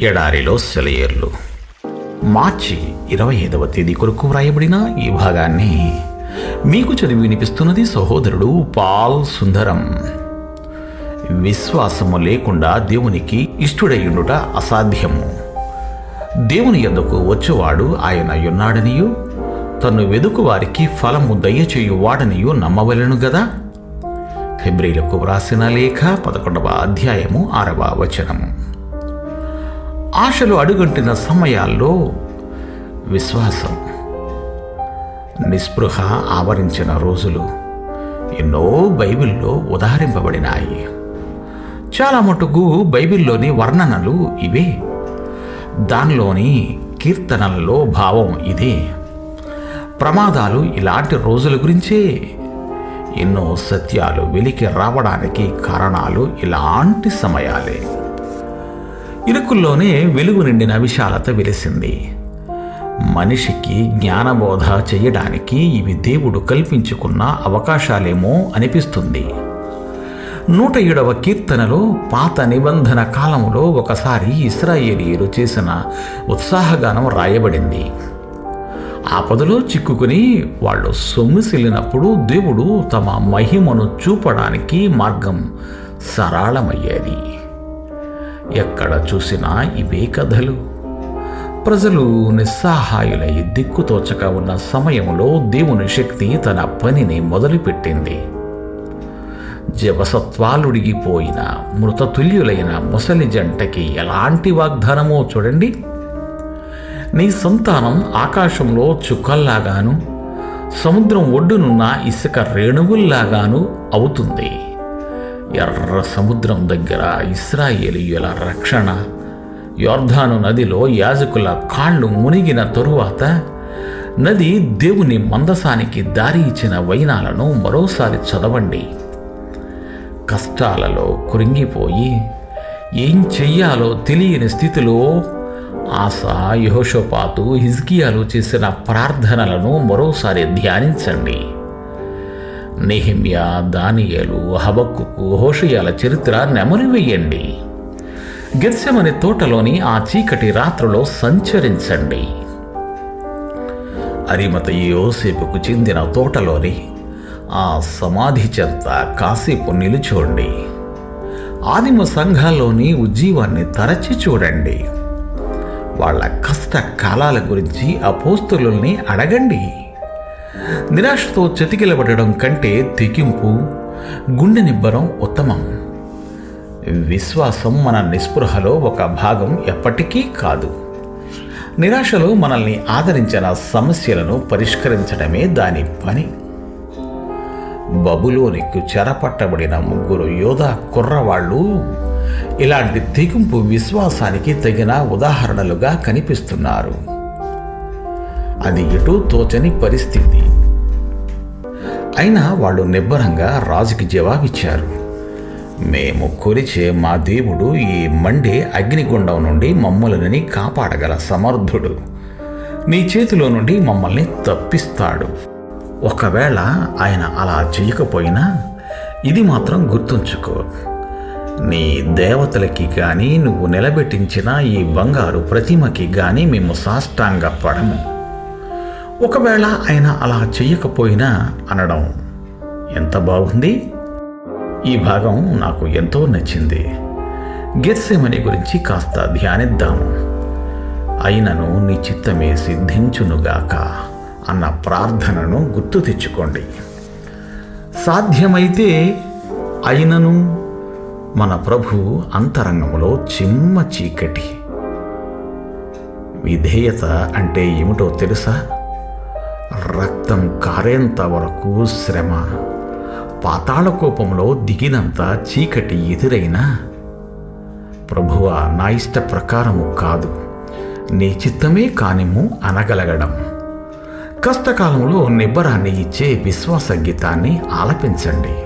ఎడారిలో సెలయేర్లు. మార్చి 25వ తేదీ కొరకు వ్రాయబడిన ఈ భాగాన్ని మీకు చదివి వినిపిస్తున్నది సహోదరుడు పాల్ సుందరం. విశ్వాసము లేకుండా దేవునికి ఇష్టుడయ్యుండుట అసాధ్యము. దేవుని యొద్దకు వచ్చువాడు ఆయన యున్నాడనియు తన్ను వెదుకు వారికి ఫలము దయచేయువాడనియు నమ్మవలెను గదా. హెబ్రీలకు వ్రాసిన లేఖ 11వ అధ్యాయము 6వ వచనము. ఆశలు అడుగంటిన సమయాల్లో విశ్వాసం, నిస్పృహ ఆవరించిన రోజులు ఎన్నో బైబిల్లో ఉదాహరింపబడినాయి. చాలా మటుకు బైబిల్లోని వర్ణనలు ఇవే, దానిలోని కీర్తనలలో భావం ఇదే. ప్రమాదాలు ఇలాంటి రోజుల గురించే. ఎన్నో సత్యాలు వెలికి రావడానికి కారణాలు ఇలాంటి సమయాలే. ఇరుకుల్లోనే వెలుగు నిండిన విశాలత వెలిసింది. మనిషికి జ్ఞానబోధ చేయడానికి ఇవి దేవుడు కల్పించుకున్న అవకాశాలేమో అనిపిస్తుంది. 107వ కీర్తనలో పాత నిబంధన కాలంలో ఒకసారి ఇశ్రాయేలీయులు చేసిన ఉత్సాహగానం రాయబడింది. ఆపదలో చిక్కుకుని వాళ్ళు సొమ్మిసిల్లినప్పుడు దేవుడు తమ మహిమను చూపడానికి మార్గం సరళమయ్యేది. ఎక్కడ చూసినా ఇవే కథలు. ప్రజలు నిస్సహాయులై దిక్కుతోచక ఉన్న సమయంలో దేవుని శక్తి తన పనిని మొదలుపెట్టింది. జవసత్వాలుడిగిపోయిన మృతతుల్యులైన ముసలి జంటకి ఎలాంటి వాగ్దానమో చూడండి. నీ సంతానం ఆకాశంలో చుక్కల్లాగాను సముద్రం ఒడ్డునున్న ఇసుక రేణువుల్లాగాను అవుతుంది. ఎర్ర సముద్రం దగ్గర ఇశ్రాయేలీయుల రక్షణ, యొర్దాను నదిలో యాజకుల కాళ్ళు మునిగిన తరువాత నది దేవుని మందసానికి దారి ఇచ్చిన వైనాలను మరోసారి చదవండి. కష్టాలలో కృంగిపోయి ఏం చెయ్యాలో తెలియని స్థితిలో ఆసా, యెహోషాపాతు, హిజ్కియాలు చేసిన ప్రార్థనలను మరోసారి ధ్యానించండి. నెహెమ్యా, దానియేలు, హబక్కుకు, హోషేయల చరిత్ర నెమరువేయండి. గెత్సెమని తోటలోని ఆ చీకటి రాత్రిలో సంచరించండి. అరిమతయి యోసేపుకు చెందిన తోటలోని ఆ సమాధి చెంత కాసేపు నిలుచోండి. ఆదిమ సంఘాల్లోని ఉజ్జీవాన్ని తరచి చూడండి. వాళ్ళ కష్ట కాలాల గురించి అపోస్తలుల్ని అడగండి. నిరాశతో చతికిలబడడం కంటే తెగింపు, గుండె నిబ్బరం ఉత్తమం. విశ్వాసం మన నిస్పృహలో ఒక భాగం ఎప్పటికీ కాదు. నిరాశలో మనల్ని ఆదరించిన సమస్యలను పరిష్కరించడమే దాని పని. బబులోనికి చెరపట్టబడిన 3 యోధా కుర్రవాళ్ళు ఇలాంటి తెగింపు విశ్వాసానికి తగిన ఉదాహరణలుగా కనిపిస్తున్నారు. అది ఎటూ తోచని పరిస్థితి అయినా వాళ్ళు నిబ్బరంగా రాజుకి జవాబిచ్చారు. మేము కొలిచే మా దేవుడు ఈ మండే అగ్నిగుండం నుండి మమ్మల్ని కాపాడగల సమర్థుడు. నీ చేతిలో నుండి మమ్మల్ని తప్పిస్తాడు. ఒకవేళ ఆయన అలా చేయకపోయినా ఇది మాత్రం గుర్తుంచుకో, నీ దేవతలకి కానీ నువ్వు నిలబెట్టించిన ఈ బంగారు ప్రతిమకి కానీ మేము సాష్టాంగ పడము. ఒకవేళ ఆయన అలా చెయ్యకపోయినా అనడం ఎంత బాగుంది. ఈ భాగం నాకు ఎంతో నచ్చింది. గెత్సెమని గురించి కాస్త ధ్యానిద్దాము. అయినను నీ చిత్తమే సిద్ధించునుగాక అన్న ప్రార్థనను గుర్తు తెచ్చుకోండి. సాధ్యమైతే అయినను మన ప్రభు అంతరంగంలో చిమ్మ చీకటి. విధేయత అంటే ఏమిటో తెలుసా? రక్తం కారేంత వరకు శ్రమ, పాతాళ కోపంలో దిగినంత చీకటి ఎదురైనా ప్రభువా నా ఇష్ట ప్రకారము కాదు, నీ చిత్తమే కానిము అనగలగడం. కష్టకాలంలో నిబ్బరాన్ని ఇచ్చే విశ్వాస గీతాన్ని ఆలపించండి.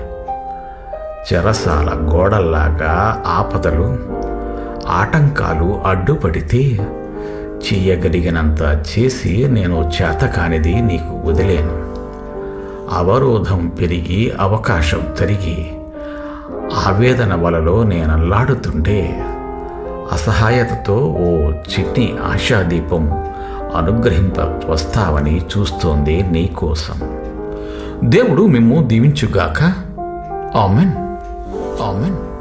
చెరసాల గోడల్లాగా ఆపదలు, ఆటంకాలు అడ్డుపడితే చెయ్యగలిగినంత చేసి నేను చేతకానిది నీకు వదిలేను. అవరోధం పెరిగి అవకాశం తరిగి ఆవేదన వలలో నేనల్లాడుతుంటే అసహాయతతో ఓ చిన్ని ఆశాదీపం అనుగ్రహింప వస్తావని చూస్తోంది నీ కోసం. దేవుడు మిమ్ము దీవించుగాక. ఆమెన్. ఆమెన్.